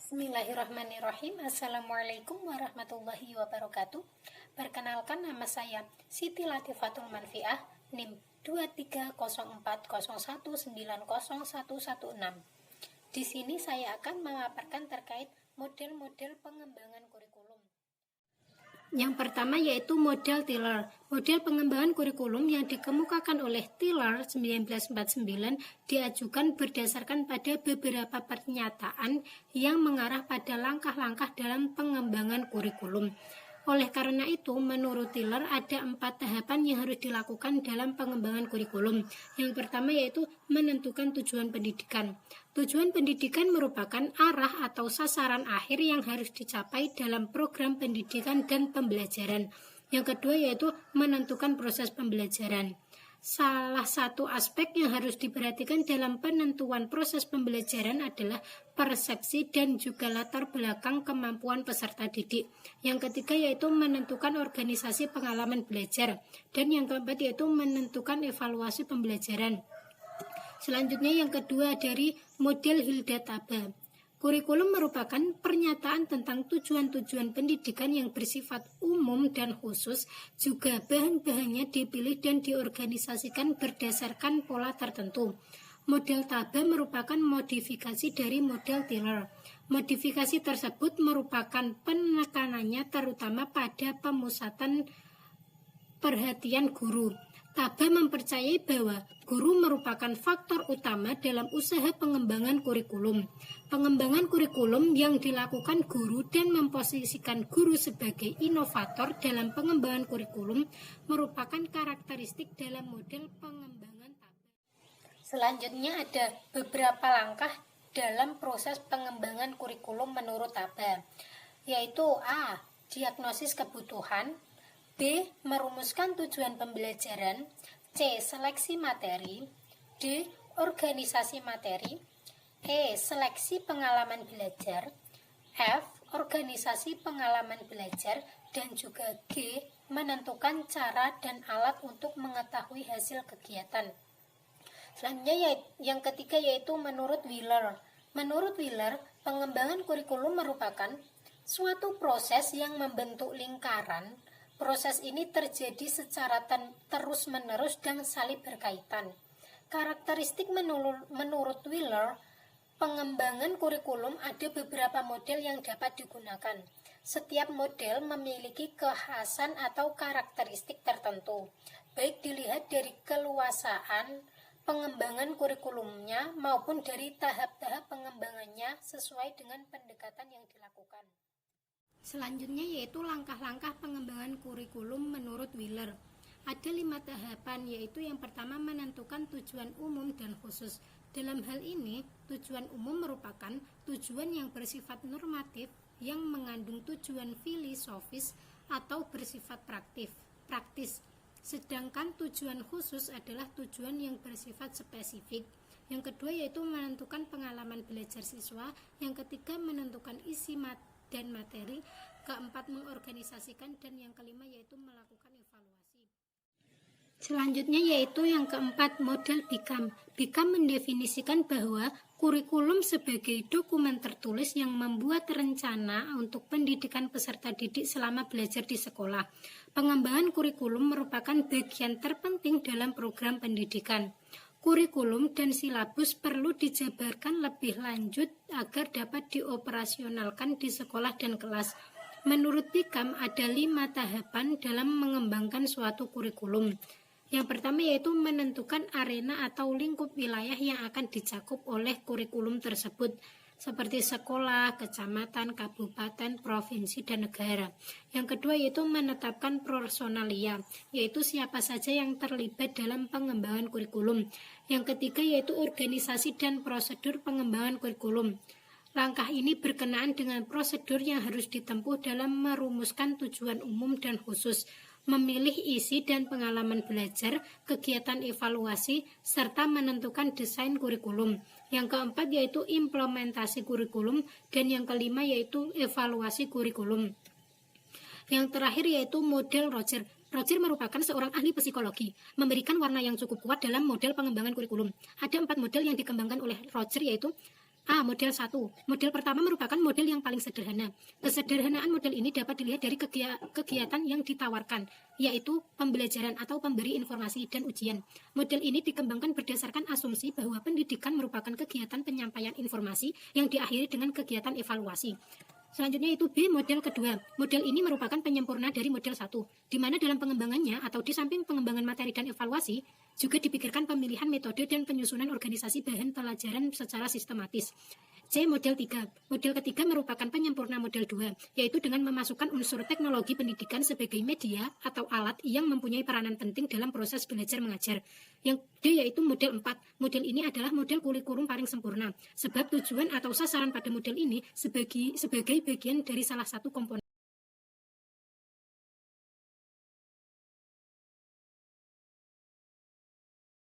Bismillahirrahmanirrahim. Assalamualaikum warahmatullahi wabarakatuh. Perkenalkan, nama saya Siti Latifatul Manfiah, NIM 230401901116. Di sini saya akan memaparkan terkait model-model pengembangan kurikulum. Yang pertama yaitu model Tiller. Model pengembangan kurikulum yang dikemukakan oleh Tiller 1949 diajukan berdasarkan pada beberapa pernyataan yang mengarah pada langkah-langkah dalam pengembangan kurikulum. Oleh karena itu, menurut Tiller ada 4 tahapan yang harus dilakukan dalam pengembangan kurikulum. Yang pertama yaitu menentukan tujuan pendidikan. Tujuan pendidikan merupakan arah atau sasaran akhir yang harus dicapai dalam program pendidikan dan pembelajaran. Yang kedua yaitu menentukan proses pembelajaran. Salah satu aspek yang harus diperhatikan dalam penentuan proses pembelajaran adalah persepsi dan juga latar belakang kemampuan peserta didik. Yang ketiga yaitu menentukan organisasi pengalaman belajar. Dan yang keempat yaitu menentukan evaluasi pembelajaran. Selanjutnya yang kedua dari model Hilda Taba. Kurikulum merupakan pernyataan tentang tujuan-tujuan pendidikan yang bersifat umum dan khusus, juga bahan-bahannya dipilih dan diorganisasikan berdasarkan pola tertentu. Model Taba merupakan modifikasi dari model Tiller. Modifikasi tersebut merupakan penekanannya terutama pada pemusatan perhatian guru. Taba mempercayai bahwa guru merupakan faktor utama dalam usaha pengembangan kurikulum. Pengembangan kurikulum yang dilakukan guru dan memposisikan guru sebagai inovator dalam pengembangan kurikulum merupakan karakteristik dalam model pengembangan Taba. Selanjutnya ada beberapa langkah dalam proses pengembangan kurikulum menurut Taba, yaitu A. Diagnosis kebutuhan, B. Merumuskan tujuan pembelajaran, C. Seleksi materi, D. Organisasi materi, E. Seleksi pengalaman belajar, F. Organisasi pengalaman belajar, dan juga G. Menentukan cara dan alat untuk mengetahui hasil kegiatan. Selanjutnya yang ketiga yaitu menurut Wheeler. Menurut Wheeler, pengembangan kurikulum merupakan suatu proses yang membentuk lingkaran. Proses ini terjadi secara terus-menerus dan saling berkaitan. Karakteristik menurut Wheeler, pengembangan kurikulum ada beberapa model yang dapat digunakan. Setiap model memiliki kekhasan atau karakteristik tertentu, baik dilihat dari keluasaan pengembangan kurikulumnya maupun dari tahap-tahap pengembangannya sesuai dengan pendekatan yang dilakukan. Selanjutnya yaitu langkah-langkah pengembangan kurikulum menurut Wheeler. Ada 5 tahapan, yaitu yang pertama menentukan tujuan umum dan khusus. Dalam hal ini, tujuan umum merupakan tujuan yang bersifat normatif yang mengandung tujuan filosofis atau bersifat praktis. Sedangkan tujuan khusus adalah tujuan yang bersifat spesifik. Yang kedua yaitu menentukan pengalaman belajar siswa. Yang ketiga menentukan isi dan materi, keempat mengorganisasikan, dan yang kelima yaitu melakukan evaluasi. Selanjutnya yaitu yang keempat model BIKAM. BIKAM mendefinisikan bahwa kurikulum sebagai dokumen tertulis yang membuat rencana untuk pendidikan peserta didik selama belajar di sekolah. Pengembangan kurikulum merupakan bagian terpenting dalam program pendidikan. Kurikulum dan silabus perlu dijabarkan lebih lanjut agar dapat dioperasionalkan di sekolah dan kelas. Menurut BIKAM ada 5 tahapan dalam mengembangkan suatu kurikulum. Yang pertama yaitu menentukan arena atau lingkup wilayah yang akan dicakup oleh kurikulum tersebut, seperti sekolah, kecamatan, kabupaten, provinsi, dan negara. Yang kedua yaitu menetapkan personalia, yaitu siapa saja yang terlibat dalam pengembangan kurikulum. Yang ketiga yaitu organisasi dan prosedur pengembangan kurikulum. Langkah ini berkenaan dengan prosedur yang harus ditempuh dalam merumuskan tujuan umum dan khusus, memilih isi dan pengalaman belajar, kegiatan evaluasi, serta menentukan desain kurikulum. Yang keempat yaitu implementasi kurikulum, dan yang kelima yaitu evaluasi kurikulum. Yang terakhir yaitu model Roger. Roger merupakan seorang ahli psikologi, memberikan warna yang cukup kuat dalam model pengembangan kurikulum. Ada 4 model yang dikembangkan oleh Roger, yaitu A. Model 1. Model pertama merupakan model yang paling sederhana. Kesederhanaan model ini dapat dilihat dari kegiatan yang ditawarkan, yaitu pembelajaran atau pemberi informasi dan ujian. Model ini dikembangkan berdasarkan asumsi bahwa pendidikan merupakan kegiatan penyampaian informasi yang diakhiri dengan kegiatan evaluasi. Selanjutnya itu B, model kedua. Model ini merupakan penyempurna dari model 1, di mana dalam pengembangannya atau di samping pengembangan materi dan evaluasi, juga dipikirkan pemilihan metode dan penyusunan organisasi bahan pelajaran secara sistematis. C. Model 3. Model ketiga merupakan penyempurna model 2, yaitu dengan memasukkan unsur teknologi pendidikan sebagai media atau alat yang mempunyai peranan penting dalam proses belajar mengajar. Yang D yaitu model 4. Model ini adalah model kurikulum paling sempurna, sebab tujuan atau sasaran pada model ini sebagai bagian dari salah satu komponen